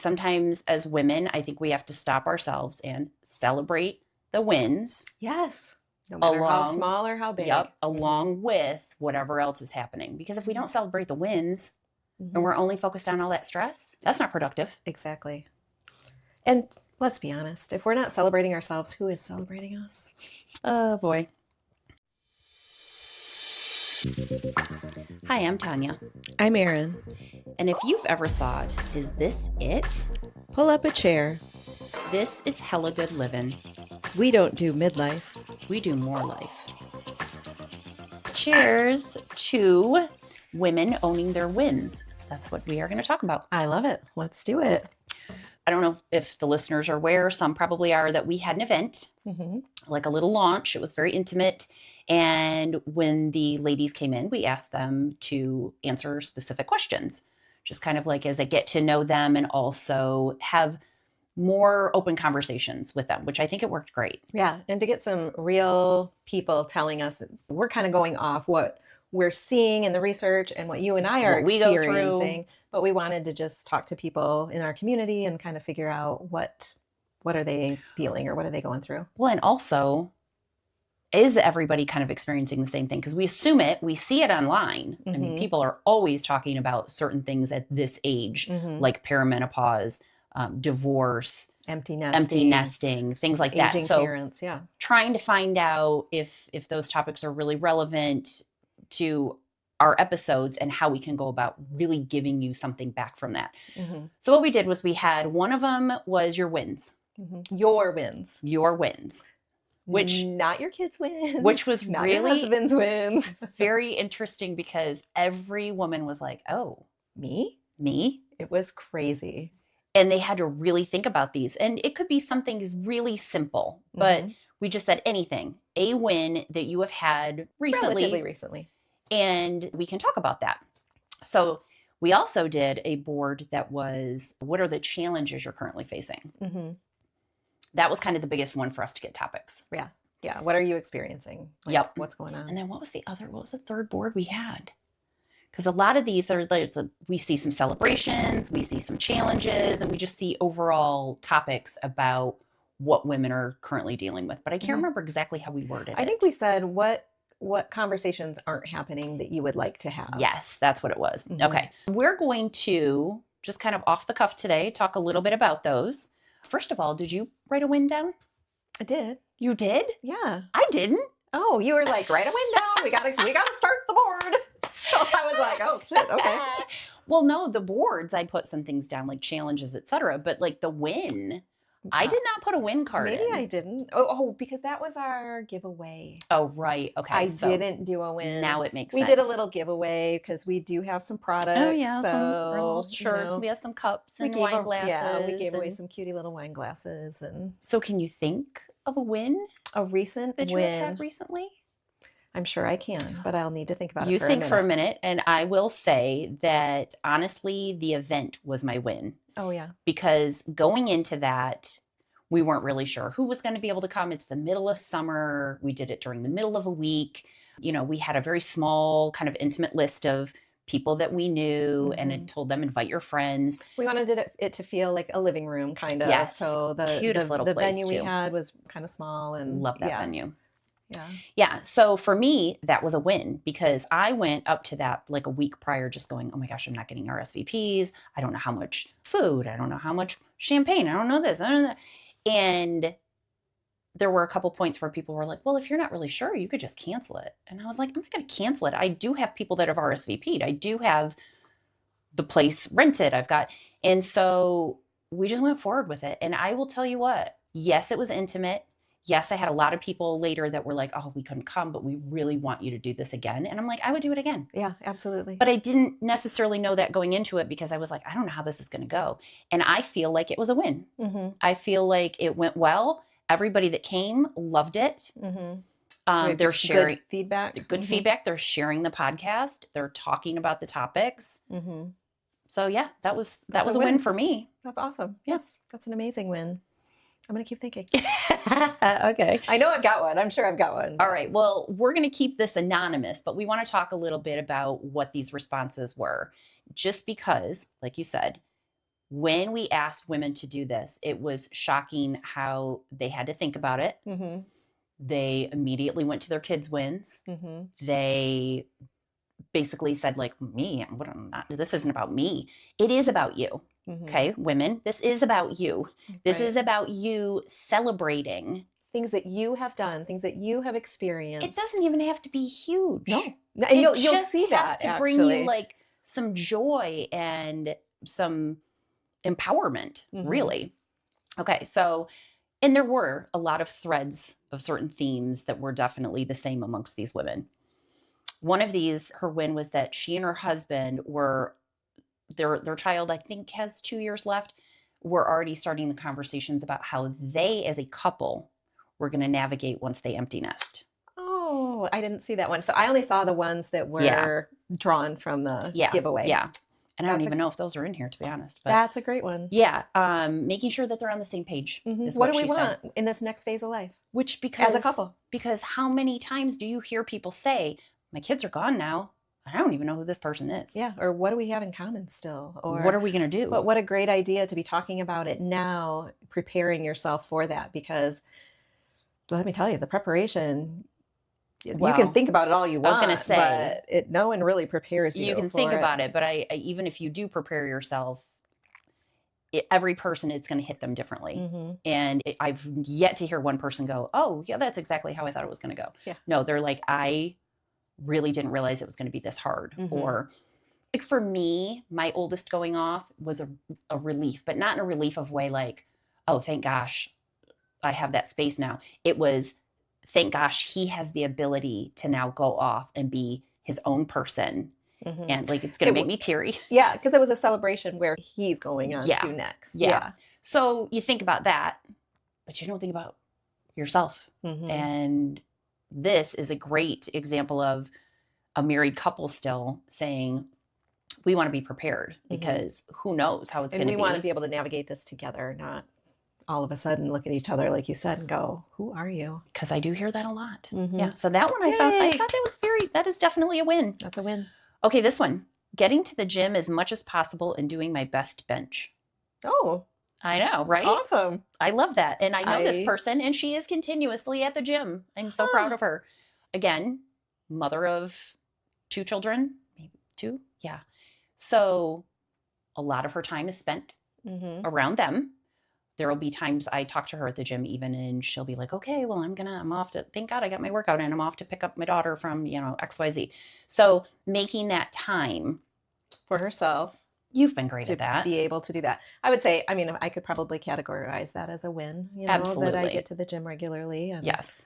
Sometimes as women, I think we have to stop ourselves and celebrate the wins Yes. No matter how along, small or how big. yep, along with whatever else is happening. Because if we don't celebrate the wins and we're only focused on all that stress, that's not productive. Exactly. And let's be honest, if we're not celebrating ourselves, who is celebrating us? Oh boy. Hi, I'm Tonya. I'm Erin. And if you've ever thought, is this it? Pull up a chair. This is hella good living. We don't do midlife. We do more life. Cheers to women owning their wins. That's what we are going to talk about. I love it. Let's do it. I don't know if the listeners are aware, some probably are, that we had an event, like a little launch. It was very intimate. And when the ladies came in, we asked them to answer specific questions, just kind of like as I get to know them and also have more open conversations with them, which I think it worked great. Yeah. And to get some real people telling us, we're kind of going off what we're seeing in the research and what you and I are experiencing. But we wanted to just talk to people in our community and kind of figure out what are they feeling or what are they going through. Well, and also, is everybody kind of experiencing the same thing? Because we assume it, we see it online. I mean, people are always talking about certain things at this age, like perimenopause, divorce, empty nesting, things like that. Aging So parents, yeah. Trying to find out if those topics are really relevant to our episodes and how we can go about really giving you something back from that. So what we did was we had one of them was your wins. Your wins. Your wins. Which not your kids' wins. Which was not really your husband's wins. very interesting because every woman was like, oh, me? It was crazy. And they had to really think about these. And it could be something really simple, but we just said anything, a win that you have had relatively recently. And we can talk about that. So we also did a board that was, what are the challenges you're currently facing? That was kind of the biggest one for us to get topics. Yeah. Yeah. What are you experiencing? Yep. What's going on? And then what was the third board we had? Because a lot of these are, we see some celebrations, we see some challenges, and we just see overall topics about what women are currently dealing with. But I can't remember exactly how we worded it. I think we said what conversations aren't happening that you would like to have. Yes, that's what it was. Okay. We're going to just kind of off the cuff today, talk a little bit about those. First of all, did you write a win down? I did. You did? Yeah. I didn't. Oh, you were like, write a win down. We gotta start the board. So I was like, oh shit, okay. Well, no, the boards, I put some things down like challenges, etc. But like the win, I did not put a win card Maybe in. I didn't. Oh, because that was our giveaway. Oh, right. Okay. I didn't do a win. Now it makes sense. We did a little giveaway because we do have some products. Oh, yeah. So, some shirts. We have some cups and wine glasses. Yeah, we gave away some cutie little wine glasses. And so can you think of a win? A recent that win? You have had recently? I'm sure I can, but I'll need to think about it. You think for a minute, and I will say that honestly, the event was my win. Oh, yeah. Because going into that, we weren't really sure who was going to be able to come. It's the middle of summer. We did it during the middle of a week. You know, we had a very small kind of intimate list of people that we knew and had told them, invite your friends. We wanted it to feel like a living room kind of. Yes. So the venue we had was kind of small and love that venue. Yeah. Yeah. So for me, that was a win because I went up to that like a week prior just going, oh my gosh, I'm not getting RSVPs. I don't know how much food. I don't know how much champagne. I don't know this. I don't know that. And there were a couple points where people were like, well, if you're not really sure, you could just cancel it. And I was like, I'm not going to cancel it. I do have people that have RSVP'd. I do have the place rented. And so we just went forward with it. And I will tell you what, yes, it was intimate. Yes, I had a lot of people later that were like, oh, we couldn't come, but we really want you to do this again. And I'm like, I would do it again. Yeah, absolutely. But I didn't necessarily know that going into it because I was like, I don't know how this is going to go. And I feel like it was a win. I feel like it went well. Everybody that came loved it. They're sharing good feedback. Good feedback. They're sharing the podcast. They're talking about the topics. So yeah, that was a win for me. That's awesome. Yes, that's an amazing win. I'm going to keep thinking. Okay. I know I've got one. I'm sure I've got one. All right. Well, we're going to keep this anonymous, but we want to talk a little bit about what these responses were. Just because, like you said, When we asked women to do this, it was shocking how they had to think about it. Mm-hmm. They immediately went to their kids' wins. Mm-hmm. They basically said, like, me, this isn't about me. It is about you. Mm-hmm. Okay, women, this is about you. This Right. is about you celebrating things that you have done, things that you have experienced. It doesn't even have to be huge. No. And you'll see just has that to actually bring you like some joy and some empowerment, really. Okay, so, and there were a lot of threads of certain themes that were definitely the same amongst these women. One of these, her win was that she and her husband were, their child, I think, has 2 years left, were already starting the conversations about how they as a couple were going to navigate once they empty nest. Oh, I didn't see that one. So I only saw the ones that were drawn from the giveaway. Yeah. And I don't even know if those are in here, to be honest. But that's a great one. Yeah. Making sure that they're on the same page. Is what do we want in this next phase of life? Which, because as a couple. Because how many times do you hear people say, my kids are gone now, I don't even know who this person is. Yeah. Or what do we have in common still? Or what are we going to do? But what a great idea to be talking about it now, preparing yourself for that. Because let me tell you, the preparation, you can think about it all you want. I was going to say, but no one really prepares you. You can think about it, but I even if you do prepare yourself, every person, it's going to hit them differently. And I've yet to hear one person go, oh, yeah, that's exactly how I thought it was going to go. Yeah. No, they're like, I really didn't realize it was going to be this hard. Or like for me, my oldest going off was a relief, but not in a relief of way like, oh, thank gosh, I have that space now. It was, thank gosh, he has the ability to now go off and be his own person. And like, it's going to make me teary. Yeah, because it was a celebration where he's going on to next. Yeah. So you think about that, but you don't think about yourself. And this is a great example of a married couple still saying, we want to be prepared because who knows how it's going to be. And we want to be able to navigate this together, not all of a sudden look at each other, like you said, and go, who are you? Because I do hear that a lot. Yeah. So that one I thought that is definitely a win. That's a win. Okay, this one. Getting to the gym as much as possible and doing my best bench. Oh. I know, right? Awesome. I love that. And I know this person, and she is continuously at the gym. I'm so proud of her. Again, mother of 2 children, maybe 2. Yeah. So a lot of her time is spent around them. There will be times I talk to her at the gym even, and she'll be like, okay, well, I'm off to, thank God I got my workout in. I'm off to pick up my daughter from, XYZ. So making that time for herself. You've been great at that. Be able to do that. I would say, I mean, I could probably categorize that as a win, Absolutely. that I get to the gym regularly. And... Yes.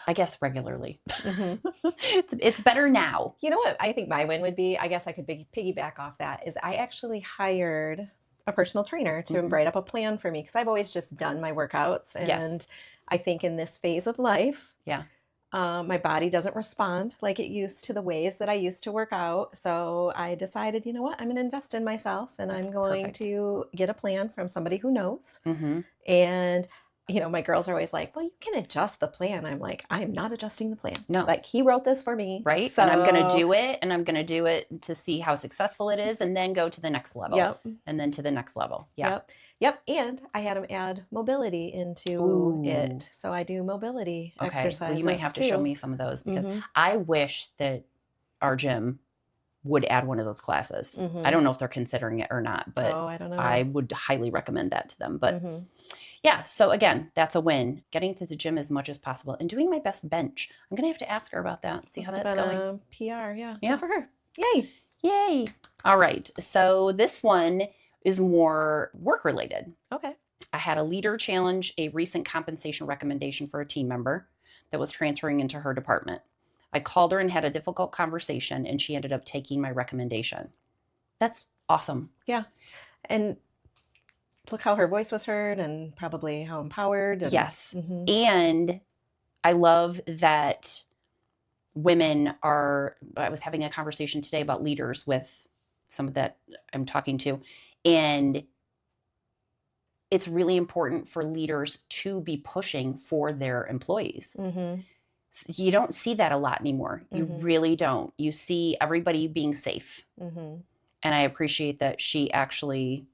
I guess regularly. It's better now. You know what I think my win would be? I guess I could piggyback off that is I actually hired a personal trainer to write up a plan for me because I've always just done my workouts. And I think in this phase of life, my body doesn't respond like it used to the ways that I used to work out. So I decided, you know what, I'm going to invest in myself and I'm going to get a plan from somebody who knows. And my girls are always like, well, you can adjust the plan. I'm like, I am not adjusting the plan. No. Like he wrote this for me. Right. So... And I'm going to do it, and I'm going to do it to see how successful it is, and then go to the next level. Yep. And then to the next level. Yeah. Yep. And I had him add mobility into it. So I do mobility exercises. Well, you might have to show me some of those because I wish that our gym would add one of those classes. I don't know if they're considering it or not, but I don't know. I would highly recommend that to them. But yeah, so again, that's a win. Getting to the gym as much as possible and doing my best bench. I'm going to have to ask her about that. See how that's going. PR, yeah. Yeah. Good for her. Yay. All right. So this one is more work related. Okay. I had a leader challenge a recent compensation recommendation for a team member that was transferring into her department. I called her and had a difficult conversation, and she ended up taking my recommendation. That's awesome. Yeah. And look how her voice was heard and probably how empowered. And... Yes. And I love that women are, I was having a conversation today about leaders with some that I'm talking to, and it's really important for leaders to be pushing for their employees. You don't see that a lot anymore. You really don't. You see everybody being safe. And I appreciate that she actually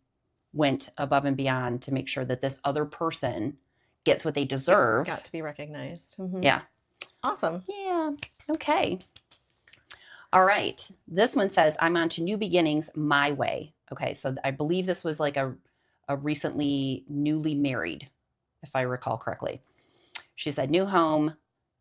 went above and beyond to make sure that this other person gets what they deserve. Got to be recognized. Mm-hmm. Yeah. Awesome. Yeah. Okay. All right. This one says, I'm on to new beginnings my way. Okay. So I believe this was like a recently newly married, if I recall correctly. She said, new home,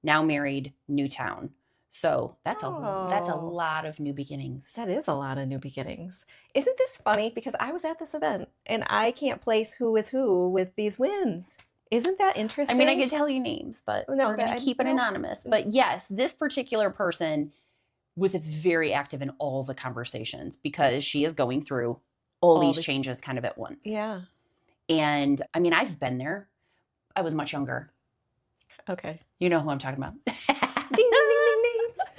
now married, new town. So that's a lot of new beginnings. That is a lot of new beginnings. Isn't this funny? Because I was at this event and I can't place who is who with these wins. Isn't that interesting? I mean, I could tell you names, but we're going to keep it anonymous. But yes, this particular person was very active in all the conversations because she is going through all these changes kind of at once. Yeah. And I mean, I've been there. I was much younger. Okay. You know who I'm talking about. Ding, ding, ding, ding, ding.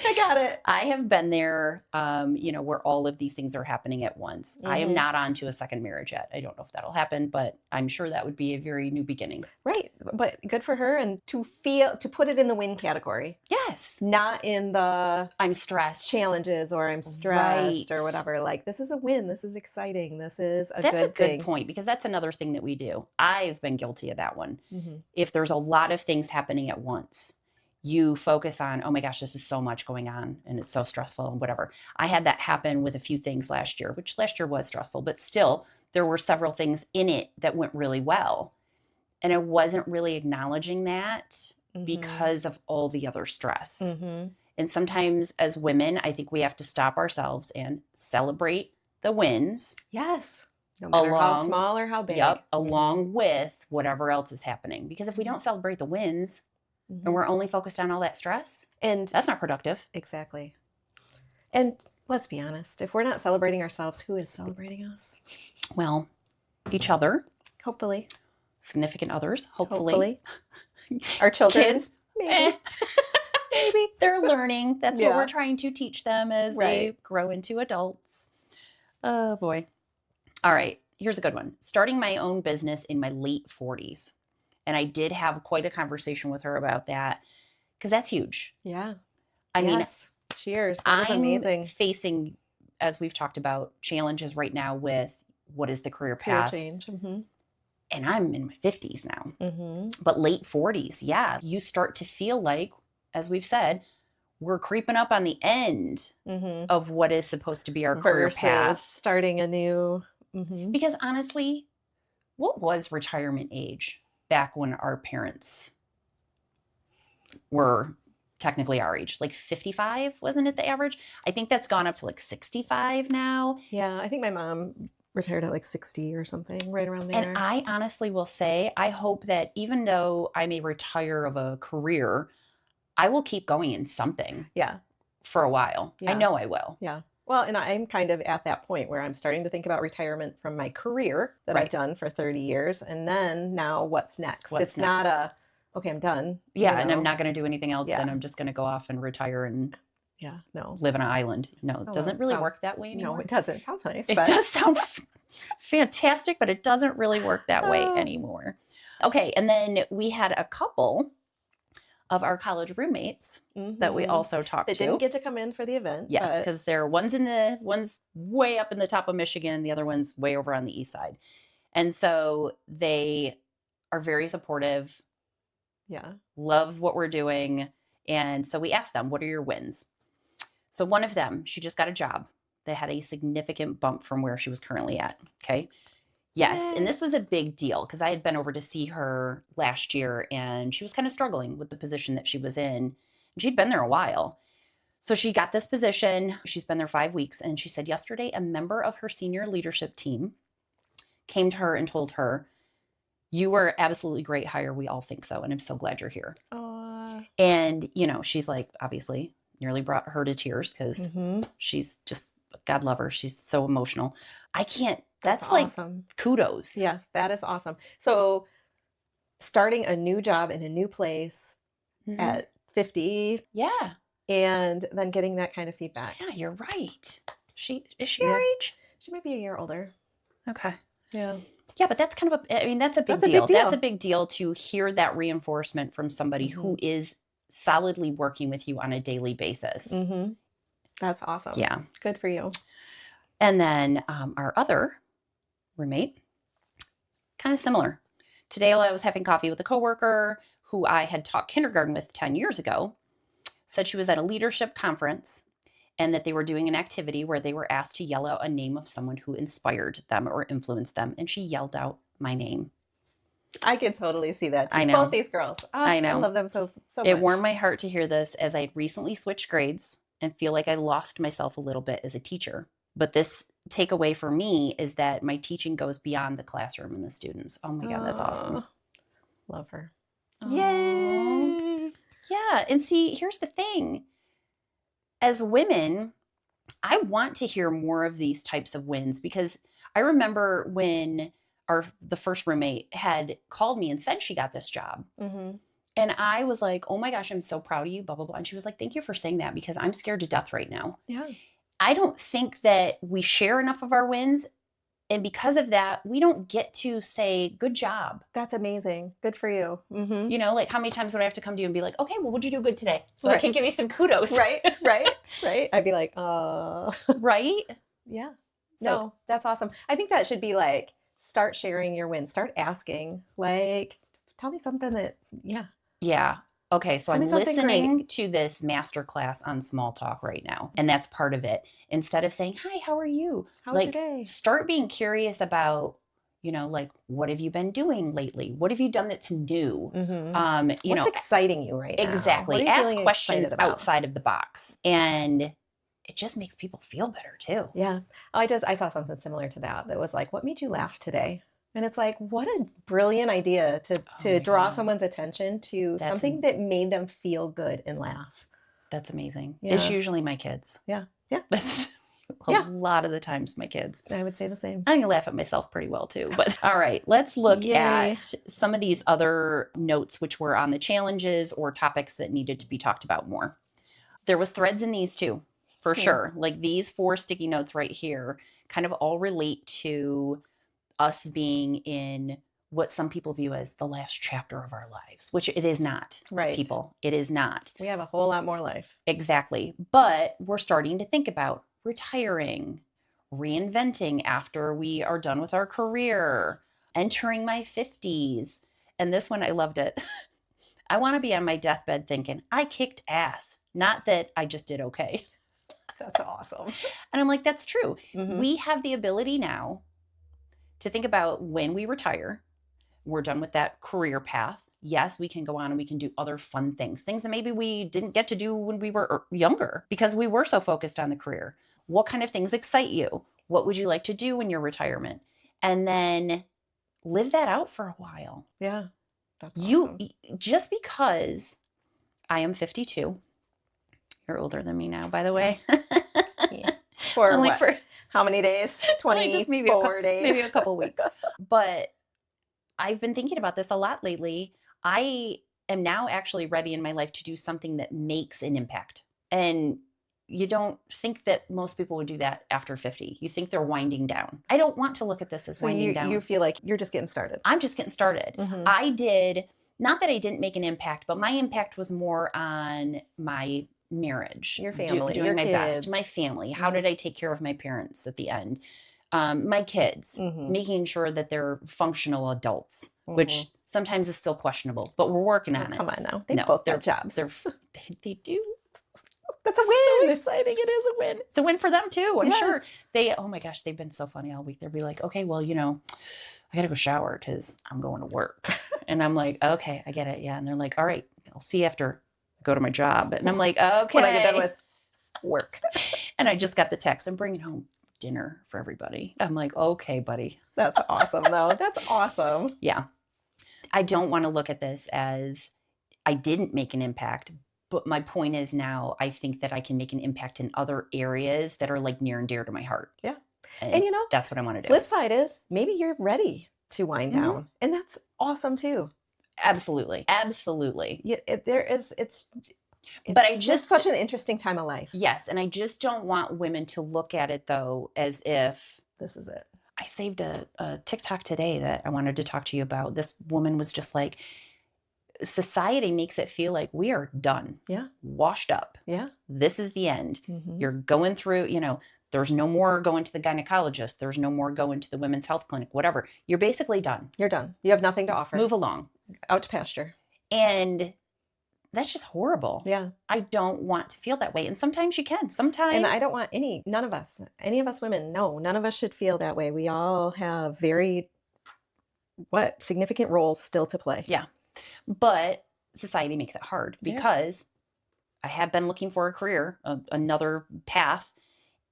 I got it. I have been there, where all of these things are happening at once. I am not on to a second marriage yet. I don't know if that'll happen, but I'm sure that would be a very new beginning. Right. But good for her. And to put it in the win category. Yes. Not in the I'm stressed challenges or I'm stressed or whatever. Like, this is a win. This is exciting. This is a good thing. That's a good point, because that's another thing that we do. I've been guilty of that one. If there's a lot of things happening at once, you focus on, oh my gosh, this is so much going on and it's so stressful and whatever. I had that happen with a few things last year, which last year was stressful, but still there were several things in it that went really well. And I wasn't really acknowledging that because of all the other stress. And sometimes as women, I think we have to stop ourselves and celebrate the wins. Yes. No matter how small or how big. Yep. Along with whatever else is happening. Because if we don't celebrate the wins, and we're only focused on all that stress, and that's not productive. Exactly. And let's be honest, if we're not celebrating ourselves, who is celebrating us? Well, each other. Hopefully. Significant others. Hopefully. Our children. Kids. Maybe. Maybe. They're learning. That's what we're trying to teach them as they grow into adults. Oh, boy. All right. Here's a good one. Starting my own business in my late 40s. And I did have quite a conversation with her about that, because that's huge. Yeah. I mean, cheers. That was amazing. Facing, as we've talked about, challenges right now with what is the career path. Change. And I'm in my 50s now. But late 40s, you start to feel like, as we've said, we're creeping up on the end of what is supposed to be our career path. Starting a new. Because honestly, what was retirement age back when our parents were technically our age? Like 55, wasn't it the average? I think that's gone up to like 65 now. Yeah, I think my mom retired at like 60 or something, right around there. And I honestly will say, I hope that even though I may retire of a career, I will keep going in something. Yeah. For a while. Yeah. I know I will. Yeah. Well, and I'm kind of at that point where I'm starting to think about retirement from my career that I've done for 30 years. And then now what's next? It's not okay, I'm done. Yeah. And I'm not going to do anything else. And I'm just going to go off and retire and live on an island. No, it doesn't really work that way anymore. No, it doesn't. It sounds nice. It does sound fantastic, but it doesn't really work that way anymore. Okay. And then we had a couple of our college roommates that we also talked to. They didn't get to come in for the event. Yes, because one's way up in the top of Michigan, the other one's way over on the east side. And so they are very supportive. Yeah. Love what we're doing. And so we asked them, what are your wins? So one of them, she just got a job that had a significant bump from where she was currently at. Okay. Yes. Yay. And this was a big deal because I had been over to see her last year and she was kind of struggling with the position that she was in. And she'd been there a while. So she got this position. She's been there 5 weeks. And she said yesterday, a member of her senior leadership team came to her and told her, you were absolutely great hire. We all think so. And I'm so glad you're here. Aww. And, she's like, obviously nearly brought her to tears because she's just, God love her. She's so emotional. I can't. That's like awesome. Kudos. Yes, that is awesome. So starting a new job in a new place at 50. Yeah. And then getting that kind of feedback. Yeah, you're right. Is she your age? She might be a year older. Okay. Yeah. Yeah, but that's kind of that's a big deal. That's a big deal to hear that reinforcement from somebody who is solidly working with you on a daily basis. That's awesome. Yeah. Good for you. And then our other roommate, of similar. Today, while I was having coffee with a coworker who I had taught kindergarten with 10 years ago, said she was at a leadership conference and that they were doing an activity where they were asked to yell out a name of someone who inspired them or influenced them. And she yelled out my name. I can totally see that too. I know. Both these girls. Oh, I know. I love them so much. It warmed my heart to hear this, as I had recently switched grades and feel like I lost myself a little bit as a teacher. But this takeaway for me is that my teaching goes beyond the classroom and the students. Oh my God, that's awesome. Love her. Yay. Yeah. And see, here's the thing. As women, I want to hear more of these types of wins, because I remember when the first roommate had called me and said she got this job. Mm-hmm. And I was like, oh my gosh, I'm so proud of you, blah, blah, blah. And she was like, thank you for saying that, because I'm scared to death right now. Yeah. I don't think that we share enough of our wins. And because of that, we don't get to say, good job. That's amazing. Good for you. Mm-hmm. You know, like how many times would I have to come to you and be like, okay, well, what'd you do good today? So I can give you some kudos. Right. I'd be like, Right? Yeah. No, that's awesome. I think that should be like, start sharing your wins. Start asking, like, tell me something that, Yeah. Okay, so I'm listening to this masterclass on small talk right now, and that's part of it. Instead of saying, hi, how are you? How was your day? Start being curious about, you know, like, what have you been doing lately? What have you done that's new? Mm-hmm. What's exciting you right now? Exactly. Ask questions outside of the box. And it just makes people feel better too. Yeah. I saw something similar to that was like, what made you laugh today? And it's like, what a brilliant idea to draw someone's attention to something that made them feel good and laugh. That's amazing. Yeah. It's usually my kids. Yeah. A lot of the times my kids. I would say the same. I can laugh at myself pretty well too. But all right, let's look at some of these other notes which were on the challenges or topics that needed to be talked about more. There was threads in these too, for sure. Like these 4 sticky notes right here kind of all relate to us being in what some people view as the last chapter of our lives, which it is not, people. It is not. We have a whole lot more life. Exactly. But we're starting to think about retiring, reinventing after we are done with our career, entering my 50s. And this one, I loved it. I want to be on my deathbed thinking, I kicked ass, not that I just did okay. That's awesome. And I'm like, that's true. Mm-hmm. We have the ability now to think about when we retire, we're done with that career path. Yes, we can go on and we can do other fun things that maybe we didn't get to do when we were younger because we were so focused on the career. What kind of things excite you? What would you like to do in your retirement? And then live that out for a while. Yeah. That's awesome. Just because I am 52, you're older than me now, by the way. Yeah. For how many days? 20, just maybe 4 days? Maybe a couple weeks. But I've been thinking about this a lot lately. I am now actually ready in my life to do something that makes an impact. And you don't think that most people would do that after 50. You think they're winding down. I don't want to look at this as winding down. You feel like you're just getting started. I'm just getting started. Mm-hmm. I did, not that I didn't make an impact, but my impact was more on my marriage, your family, doing your my kids. Best, my family. How did I take care of my parents at the end? My kids, making sure that they're functional adults, which sometimes is still questionable, but we're working on it. Come on now. They both got jobs. They do. That's a win. So exciting. It is a win. It's a win for them too. I'm sure oh my gosh, they've been so funny all week. They'll be like, okay, well, I got to go shower because I'm going to work. And I'm like, okay, I get it. Yeah. And they're like, all right, I'll see you after I go to my job. And I'm like, okay. When I get done with work. And I just got the text. I'm bringing home dinner for everybody. I'm like, okay, buddy. That's awesome though. That's awesome. Yeah. I don't want to look at this as I didn't make an impact, but my point is now I think that I can make an impact in other areas that are like near and dear to my heart. Yeah. And that's what I want to do. Flip side is maybe you're ready to wind down. And that's awesome too. Absolutely. Absolutely. Yeah, it's just such an interesting time of life. Yes. And I just don't want women to look at it though, as if this is it. I saved a TikTok today that I wanted to talk to you about. This woman was just like, society makes it feel like we are done. Yeah. Washed up. Yeah. This is the end. You're going through, There's no more going to the gynecologist. There's no more going to the women's health clinic, whatever. You're basically done. You're done. You have nothing to offer. Move along. Out to pasture. And that's just horrible. Yeah. I don't want to feel that way. And sometimes you can. Sometimes. And I don't want any of us women, no, none of us should feel that way. We all have very, significant roles still to play. Yeah. But society makes it hard because I have been looking for a career, another path,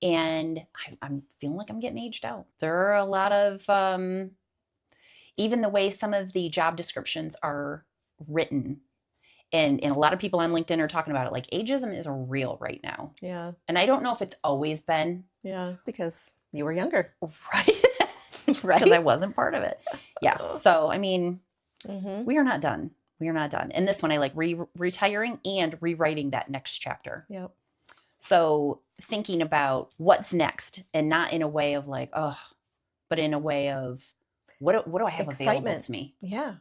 and I'm feeling like I'm getting aged out. There are a lot of, even the way some of the job descriptions are written, and a lot of people on LinkedIn are talking about it, like ageism is real right now. Yeah. And I don't know if it's always been. Yeah, because you were younger. Right. Right. Because I wasn't part of it. Yeah. So, I mean, we are not done. We are not done. And this one, I like retiring and rewriting that next chapter. Yep. So thinking about what's next, and not in a way of like, oh, but in a way of what do I have available to me? Yeah.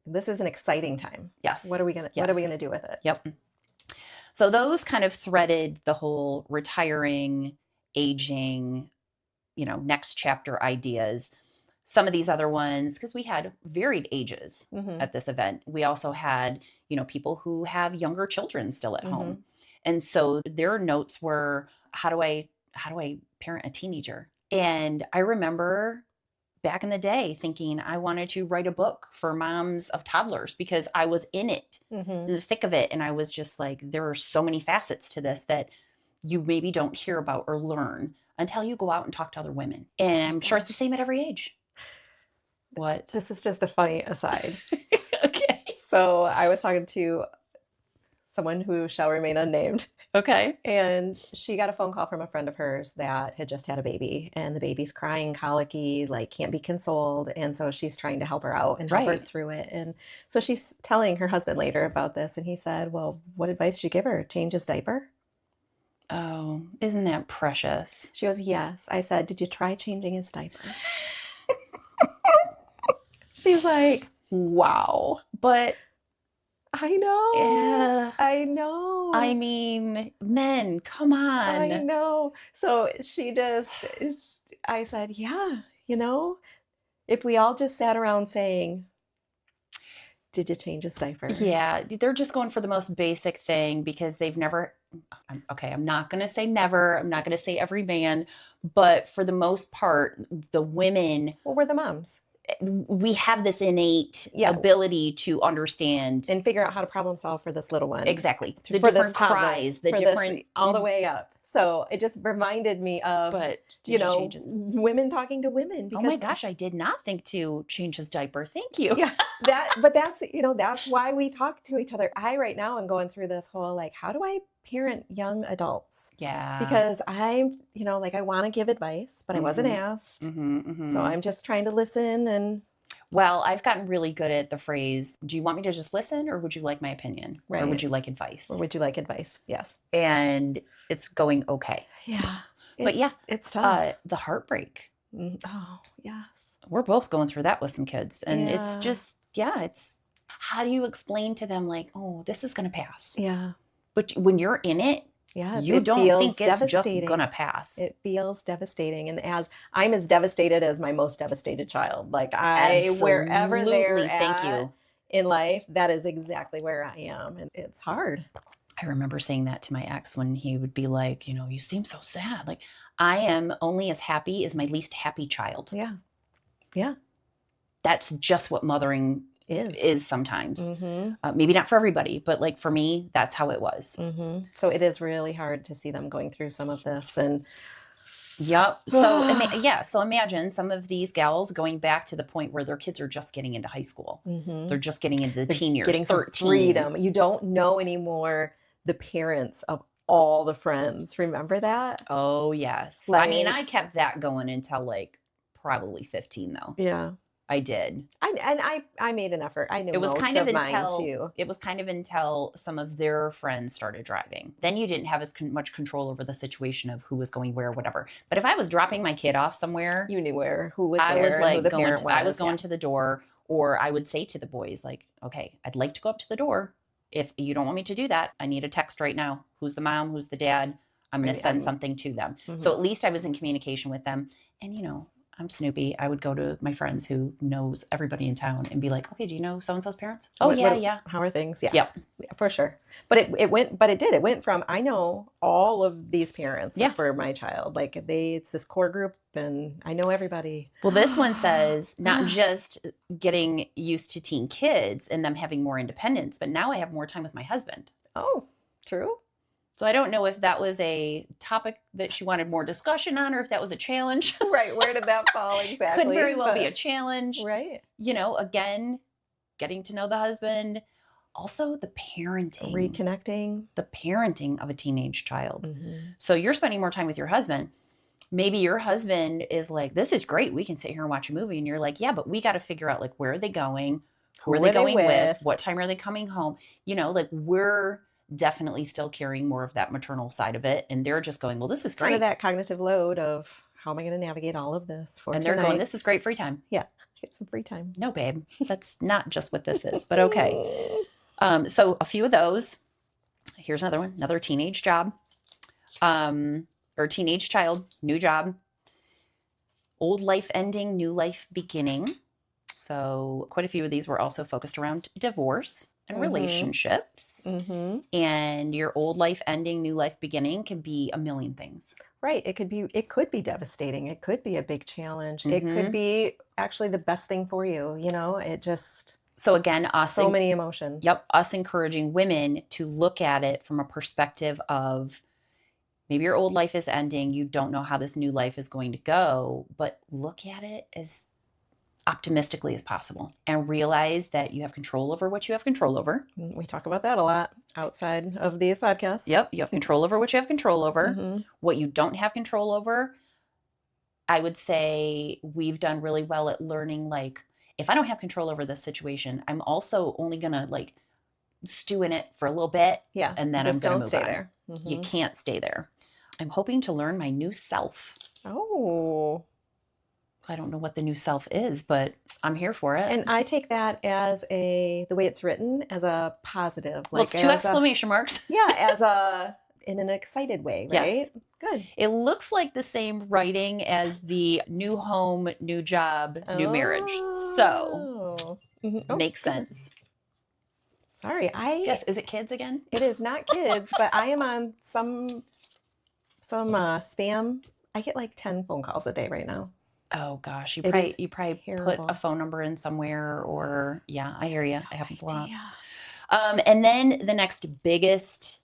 This is an exciting time. Yes. What are we gonna do with it? Yep. So those kind of threaded the whole retiring, aging, next chapter ideas. Some of these other ones, because we had varied ages at this event. We also had, people who have younger children still at home. And so their notes were, how do I parent a teenager? And I remember back in the day thinking I wanted to write a book for moms of toddlers because I was in it, in the thick of it. And I was just like, there are so many facets to this that you maybe don't hear about or learn until you go out and talk to other women. And I'm sure it's the same at every age. What? This is just a funny aside. Okay. So I was talking to someone who shall remain unnamed. Okay. And she got a phone call from a friend of hers that had just had a baby, and the baby's crying, colicky, like can't be consoled. And so she's trying to help her out and help her through it. And so she's telling her husband later about this. And he said, well, what advice did you give her? Change his diaper? Oh, isn't that precious? She goes, yes. I said, did you try changing his diaper? She's like, wow. But I know. Yeah. I know. I mean, men, come on. I know. So I said, yeah, if we all just sat around saying, did you change his diaper? Yeah, they're just going for the most basic thing because they've never, okay, I'm not going to say never. I'm not going to say every man, but for the most part, the women. Well, we're the moms. We have this innate ability to understand and figure out how to problem solve for this little one. Exactly. The different cries, the different all the way up. So it just reminded me of, women talking to women. Because, oh my gosh, I did not think to change his diaper. Thank you. Yeah, that's why we talk to each other. I right now am going through this whole like, how do I parent young adults? Yeah. Because I'm, I want to give advice, but I wasn't asked. So I'm just trying to listen and. Well, I've gotten really good at the phrase, do you want me to just listen or would you like my opinion? Right. Or would you like advice? Or would you like advice? Yes. And it's going okay. Yeah. But it's tough. The heartbreak. Oh, yes. We're both going through that with some kids. And it's just, it's, how do you explain to them like, oh, this is going to pass? Yeah. But when you're in it, you don't think it's just going to pass. It feels devastating. And I'm as devastated as my most devastated child. Like wherever they're at in life, that is exactly where I am. And it's hard. I remember saying that to my ex when he would be like, you seem so sad. Like, I am only as happy as my least happy child. Yeah. Yeah. That's just what mothering is sometimes. Maybe not for everybody, but like for me, that's how it was. So it is really hard to see them going through some of this. And yep. So imagine some of these gals going back to the point where their kids are just getting into high school. They're just getting into the teen years, getting 13. Freedom. You don't know anymore the parents of all the friends. Remember that? Oh, yes. I kept that going until like probably 15 though. Yeah. I did. I made an effort. I knew it was most kind of mine too. It was kind of until some of their friends started driving. Then you didn't have as much control over the situation of who was going where, whatever. But if I was dropping my kid off somewhere, you knew who was there, who the parent was. I was going to the door, or I would say to the boys like, okay, I'd like to go up to the door. If you don't want me to do that, I need a text right now. Who's the mom? Who's the dad? I'm going to send something to them. So at least I was in communication with them. And, you know, I'm Snoopy. I would go to my friends who knows everybody in town and be like, okay, do you know so-and-so's parents? Oh, yeah. How are things? Yeah. Yep. Yeah, for sure. But it went from, I know all of these parents for my child. Like it's this core group and I know everybody. Well, this one says not just getting used to teen kids and them having more independence, but now I have more time with my husband. Oh, true. So I don't know if that was a topic that she wanted more discussion on or if that was a challenge. Right. Where did that fall exactly? Could very well be a challenge. Right. You know, again, getting to know the husband. Also the parenting. Reconnecting. The parenting of a teenage child. So you're spending more time with your husband. Maybe your husband is like, this is great. We can sit here and watch a movie. And you're like, yeah, but we got to figure out like, where are they going? Who are they going with? What time are they coming home? You know, like we're definitely still carrying more of that maternal side of it. And they're just going, well, this is great. Kind of that cognitive load of how am I going to navigate all of this for tonight? They're going, this is great free time. Yeah. Get some free time. No, babe, that's not just what this is, but okay. So a few of those. Here's another one, another teenage job, or teenage child, new job, old life ending, new life beginning. So quite a few of these were also focused around divorce and relationships. And your old life ending, new life beginning can be a million things. Right. It could be devastating. It could be a big challenge. It could be actually the best thing for you. You know, it just. So again, so many emotions. Yep. Us encouraging women to look at it from a perspective of maybe your old life is ending. You don't know how this new life is going to go, but look at it as optimistically as possible and realize that you have control over what you have control over. We talk about that a lot outside of these podcasts. Yep. You have control over what you have control over. What you don't have control over, I would say we've done really well at learning, like, if I don't have control over this situation, I'm also only going to like stew in it for a little bit. Yeah. And then I'm going to move stay on. There. You can't stay there. I'm hoping to learn my new self. Oh. I don't know what the new self is, but I'm here for it. And I take that as the way it's written, as a positive. Like, well, it's 2 exclamation marks. Yeah, in an excited way, right? Yes. Good. It looks like the same writing as the new home, new job, new marriage. So makes sense. Sorry, Yes, is it kids again? It is not kids, but I am on some spam. I get like 10 phone calls a day right now. Oh gosh, you probably put a phone number in somewhere, or yeah, I hear you. It happens a lot. And then the next biggest,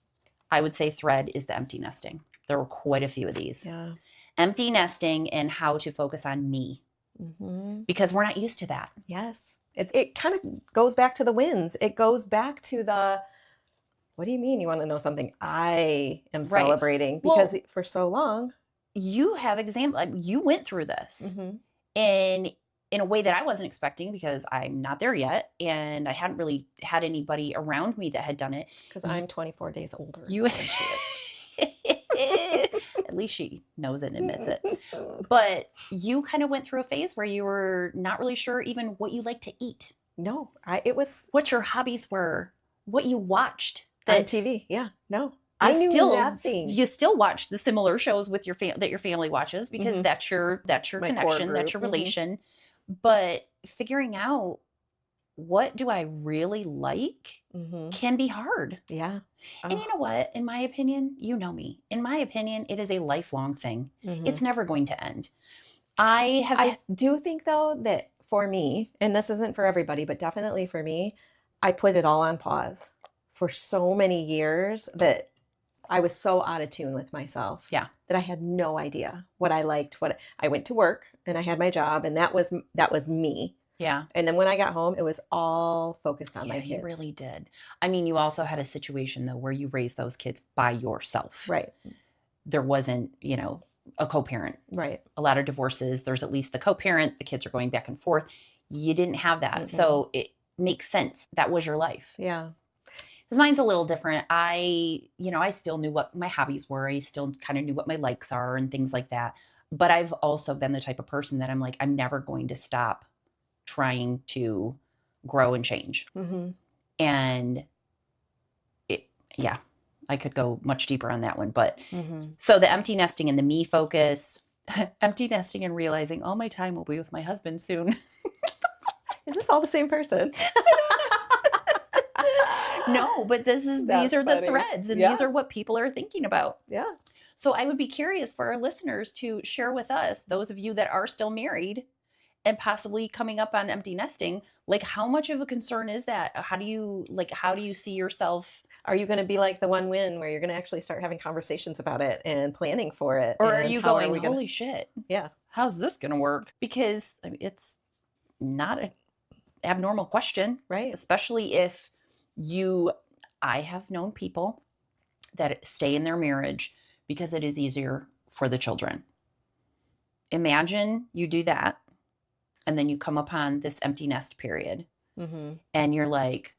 I would say, thread is the empty nesting. There were quite a few of these. Yeah. Empty nesting and how to focus on me, because we're not used to that. Yes, it kind of goes back to the wins. It goes back to the. What do you mean? You want to know something? I am celebrating because for so long. You have you went through this and in a way that I wasn't expecting because I'm not there yet. And I hadn't really had anybody around me that had done it. Because I'm 24 days older than she is. At least she knows it and admits it. But you kind of went through a phase where you were not really sure even what you like to eat. No, it was. What your hobbies were, what you watched. On TV. Yeah, no. I knew nothing. You still watch the similar shows with that your family watches because that's your connection, that's your relation. But figuring out what do I really like can be hard. Yeah. And you know what? In my opinion, you know me. In my opinion, it is a lifelong thing. It's never going to end. I do think though that for me, and this isn't for everybody, but definitely for me, I put it all on pause for so many years that I was so out of tune with myself. Yeah. That I had no idea what I liked. I went to work and I had my job and that was me. Yeah. And then when I got home, it was all focused on my kids. You really did. I mean, you also had a situation though where you raised those kids by yourself. Right. There wasn't, a co-parent. Right. A lot of divorces, there's at least the co-parent, the kids are going back and forth. You didn't have that. So it makes sense. That was your life. Yeah. Because mine's a little different. I still knew what my hobbies were. I still kind of knew what my likes are and things like that. But I've also been the type of person that I'm like, I'm never going to stop trying to grow and change. And I could go much deeper on that one. But Mm-hmm. so the empty nesting and the me focus, empty nesting and realizing all my time will be with my husband soon. Is this all the same person? No, but these are the threads, and these are what people are thinking about. Yeah. So I would be curious for our listeners to share with us, those of you that are still married and possibly coming up on empty nesting, like how much of a concern is that? How do you see yourself? Are you going to be like the one win where you're going to actually start having conversations about it and planning for it? Or are you going, holy shit, yeah, how's this going to work? Because I mean, it's not an abnormal question, right? Especially if I have known people that stay in their marriage because it is easier for the children. Imagine you do that and then you come upon this empty nest period and you're like,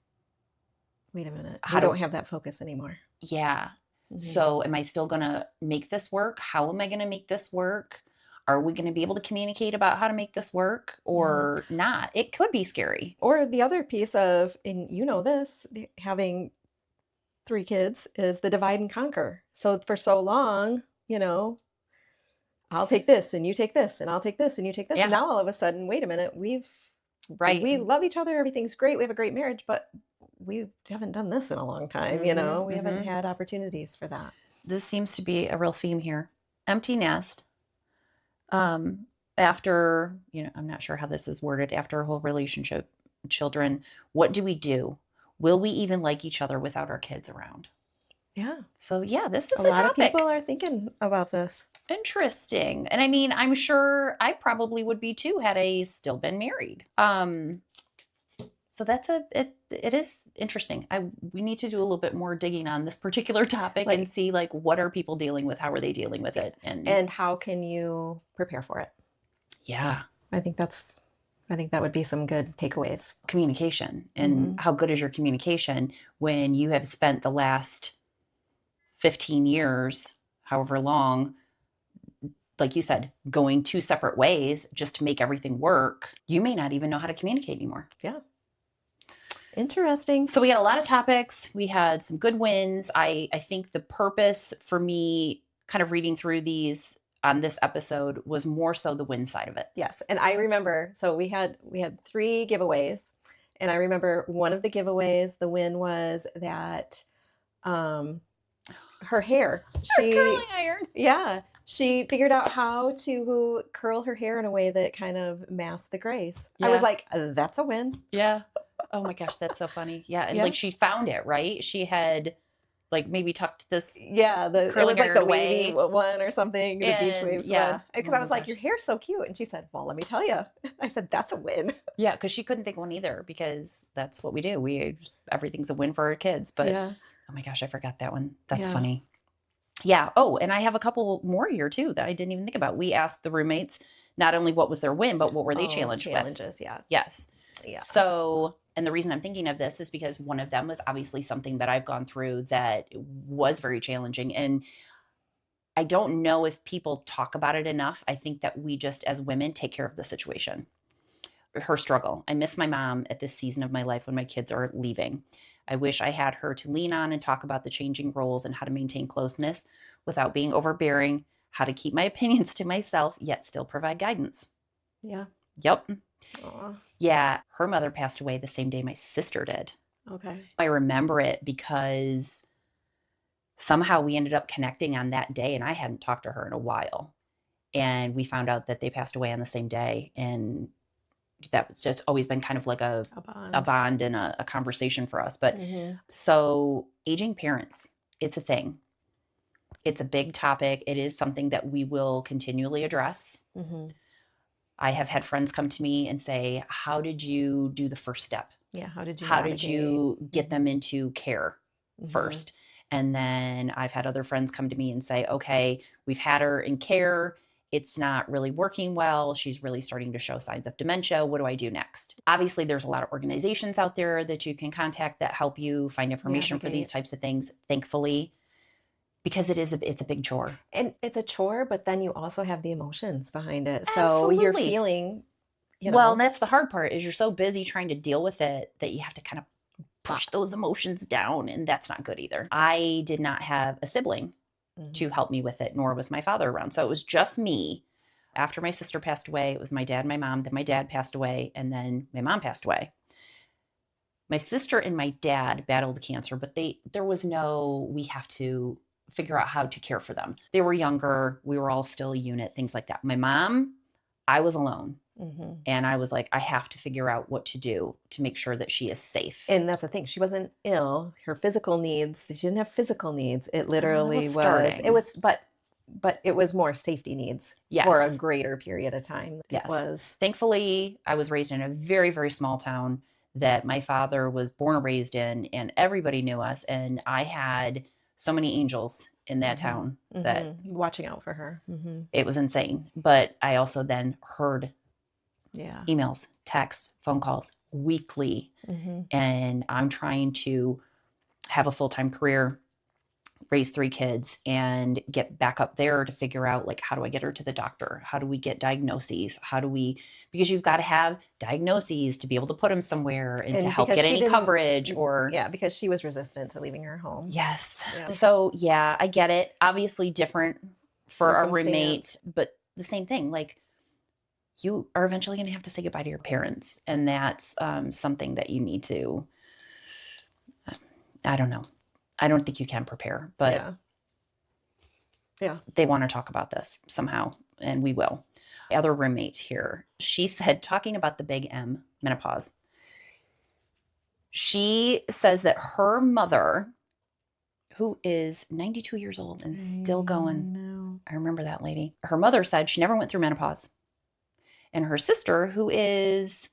wait a minute, I don't have that focus anymore. Yeah. So am I still going to make this work? How am I going to make this work? Are we going to be able to communicate about how to make this work or not? It could be scary. Or the other piece of, and you know this, having 3 kids, is the divide and conquer. So for so long, I'll take this and you take this and I'll take this and you take this. Yeah. And now all of a sudden, wait a minute, we love each other. Everything's great. We have a great marriage, but we haven't done this in a long time. We haven't had opportunities for that. This seems to be a real theme here. Empty nest. After, I'm not sure how this is worded, after a whole relationship, children, what do we do? Will we even like each other without our kids around? Yeah. So yeah, this is a lot topic. Of people are thinking about this. Interesting. And I mean, I'm sure I probably would be too had I still been married. So that's it is interesting. We need to do a little bit more digging on this particular topic and see what are people dealing with? How are they dealing with it? And how can you prepare for it? Yeah. I think that would be some good takeaways. Communication. And how good is your communication when you have spent the last 15 years, however long, like you said, going 2 separate ways just to make everything work? You may not even know how to communicate anymore. Yeah. Interesting. So we had a lot of topics. We had some good wins. I think the purpose for me kind of reading through these on this episode was more so the win side of it. Yes. And I remember, so we had 3 giveaways. And I remember one of the giveaways, the win was that her hair. Her curling iron. Yeah. She figured out how to curl her hair in a way that kind of masked the grays. Yeah. I was like, that's a win. Yeah. Oh my gosh, that's so funny. Yeah. And she found it, right? She had maybe tucked this the curling it was the wavy one or something, the beach waves one. Because I was like, your hair's so cute. And she said, well, let me tell you. I said, that's a win. Yeah, because she couldn't think of one either, because that's what we do. Everything's a win for our kids. But oh my gosh, I forgot that one. That's funny. Yeah. Oh, and I have a couple more here too that I didn't even think about. We asked the roommates not only what was their win, but what were they challenged with. Challenges, yeah. Yes. Yeah. So, and the reason I'm thinking of this is because one of them was obviously something that I've gone through that was very challenging. And I don't know if people talk about it enough. I think that we just, as women, take care of the situation. Her struggle. I miss my mom at this season of my life when my kids are leaving. I wish I had her to lean on and talk about the changing roles and how to maintain closeness without being overbearing, how to keep my opinions to myself, yet still provide guidance. Yeah. Yep. Aww. Yeah. Her mother passed away the same day my sister did. Okay. I remember it because somehow we ended up connecting on that day, and I hadn't talked to her in a while. And we found out that they passed away on the same day. And that's just always been kind of like a bond and a conversation for us. But so aging parents, it's a thing. It's a big topic. It is something that we will continually address. I have had friends come to me and say, how did you do the first step? Yeah. How did you get them into care first? And then I've had other friends come to me and say, okay, we've had her in care. It's not really working well. She's really starting to show signs of dementia. What do I do next? Obviously, there's a lot of organizations out there that you can contact that help you find information for these types of things, thankfully, because it's a big chore. And it's a chore, but then you also have the emotions behind it. So Absolutely. You're feeling, Well, and that's the hard part, is you're so busy trying to deal with it that you have to kind of push those emotions down, and that's not good either. I did not have a sibling to help me with it, nor was my father around. So it was just me. After my sister passed away, it was my dad and my mom. Then my dad passed away, and then my mom passed away. My sister and my dad battled cancer, but there was no, we have to figure out how to care for them. They were younger. We were all still a unit, things like that. My mom, I was alone. And I was like, I have to figure out what to do to make sure that she is safe. And that's the thing. She wasn't ill. Her physical needs, she didn't have physical needs. It literally but it was more safety needs for a greater period of time. Yes. It was. Thankfully, I was raised in a very, very small town that my father was born and raised in, and everybody knew us. And I had so many angels in that town that watching out for her. It was insane. But I also then heard emails, texts, phone calls weekly. And I'm trying to have a full-time career, raise 3 kids, and get back up there to figure out, like, how do I get her to the doctor? How do we get diagnoses? Because you've got to have diagnoses to be able to put them somewhere and to help get any coverage because she was resistant to leaving her home. Yes. Yeah. So I get it. Obviously different for our roommate, but the same thing, like, you are eventually going to have to say goodbye to your parents. And that's something that you need to, I don't know. I don't think you can prepare, but they want to talk about this somehow, and we will. The other roommate here, she said, talking about the big M, menopause, she says that her mother, who is 92 years old and still going, I remember that lady. Her mother said she never went through menopause. And her sister, who is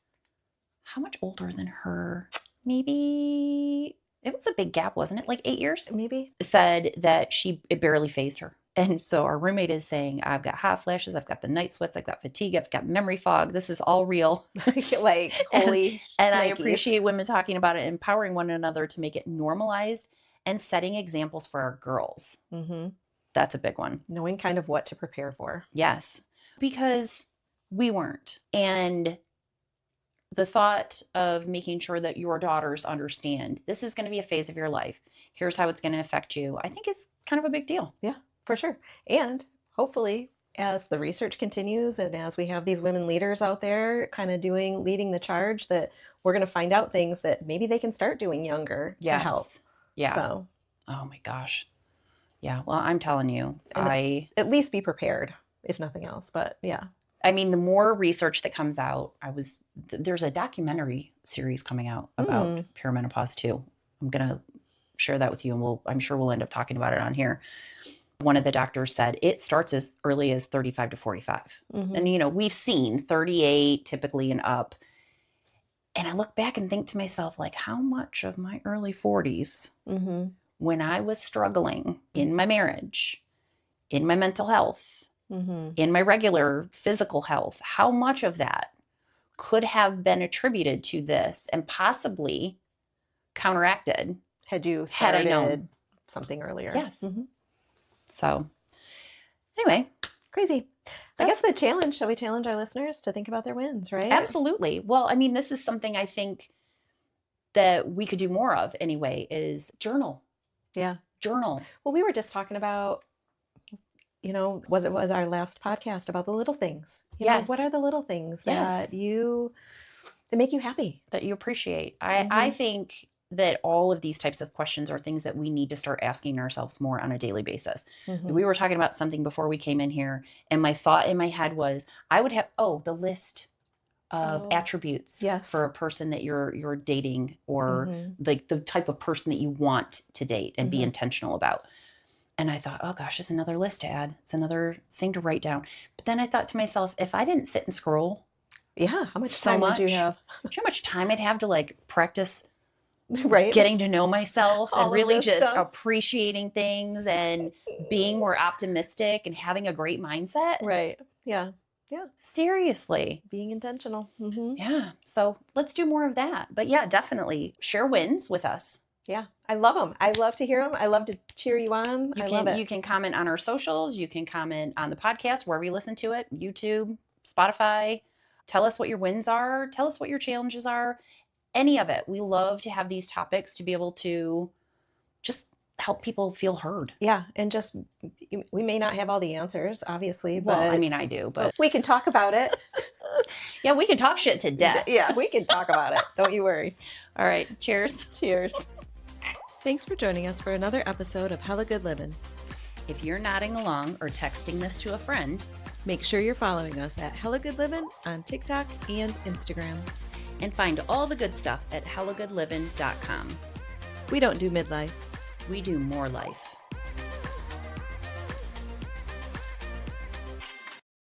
how much older than her? Maybe it was a big gap, wasn't it? Like 8 years? Maybe. Said that it barely phased her. And so our roommate is saying, I've got hot flashes, I've got the night sweats, I've got fatigue, I've got memory fog. This is all real. Like, holy. And I appreciate women talking about it, empowering one another to make it normalized and setting examples for our girls. That's a big one. Knowing kind of what to prepare for. Yes. Because we weren't. And the thought of making sure that your daughters understand this is going to be a phase of your life. Here's how it's going to affect you. I think is kind of a big deal. Yeah, for sure. And hopefully, as the research continues and as we have these women leaders out there kind of leading the charge, that we're going to find out things that maybe they can start doing younger to help. Yeah. So, oh my gosh. Yeah. Well, I'm telling you, at least be prepared, if nothing else. But yeah. I mean, the more research that comes out, there's a documentary series coming out about perimenopause too. I'm going to share that with you, and I'm sure we'll end up talking about it on here. One of the doctors said it starts as early as 35 to 45. And, we've seen 38 typically and up. And I look back and think to myself, like, how much of my early 40s, when I was struggling in my marriage, in my mental health, in my regular physical health, how much of that could have been attributed to this and possibly counteracted had I known something earlier. Yes. So anyway, crazy. I guess the challenge, shall we challenge our listeners to think about their wins, right? Absolutely. Well, I mean, this is something I think that we could do more of anyway, is journal. Yeah. Journal. Well, we were just talking about, was our last podcast about the little things. Yes. What are the little things that make you happy? That you appreciate. I think that all of these types of questions are things that we need to start asking ourselves more on a daily basis. We were talking about something before we came in here, and my thought in my head was, I would have, the list of attributes for a person that you're dating, or like the type of person that you want to date and be intentional about. And I thought, oh gosh, it's another list to add. It's another thing to write down. But then I thought to myself, if I didn't sit and scroll, how much time would you have? How much time I'd have to like practice right, getting to know myself and really just appreciating things and being more optimistic and having a great mindset. Right. Yeah. Yeah. Seriously. Being intentional. Yeah. So let's do more of that. But yeah, definitely share wins with us. Yeah. I love them. I love to hear them. I love to cheer you on. I love it. You can comment on our socials. You can comment on the podcast, wherever you listen to it, YouTube, Spotify. Tell us what your wins are. Tell us what your challenges are. any of it. We love to have these topics to be able to just help people feel heard. Yeah. And just, we may not have all the answers, obviously, but well, I mean, I do, but we can talk about it. Yeah, we can talk shit to death. Yeah, we can talk about it. Don't you worry. All right. Cheers. Cheers. Thanks for joining us for another episode of Hella Good Living. If you're nodding along or texting this to a friend, make sure you're following us at Hella Good Living on TikTok and Instagram. And find all the good stuff at hellagoodliving.com. We don't do midlife. We do more life.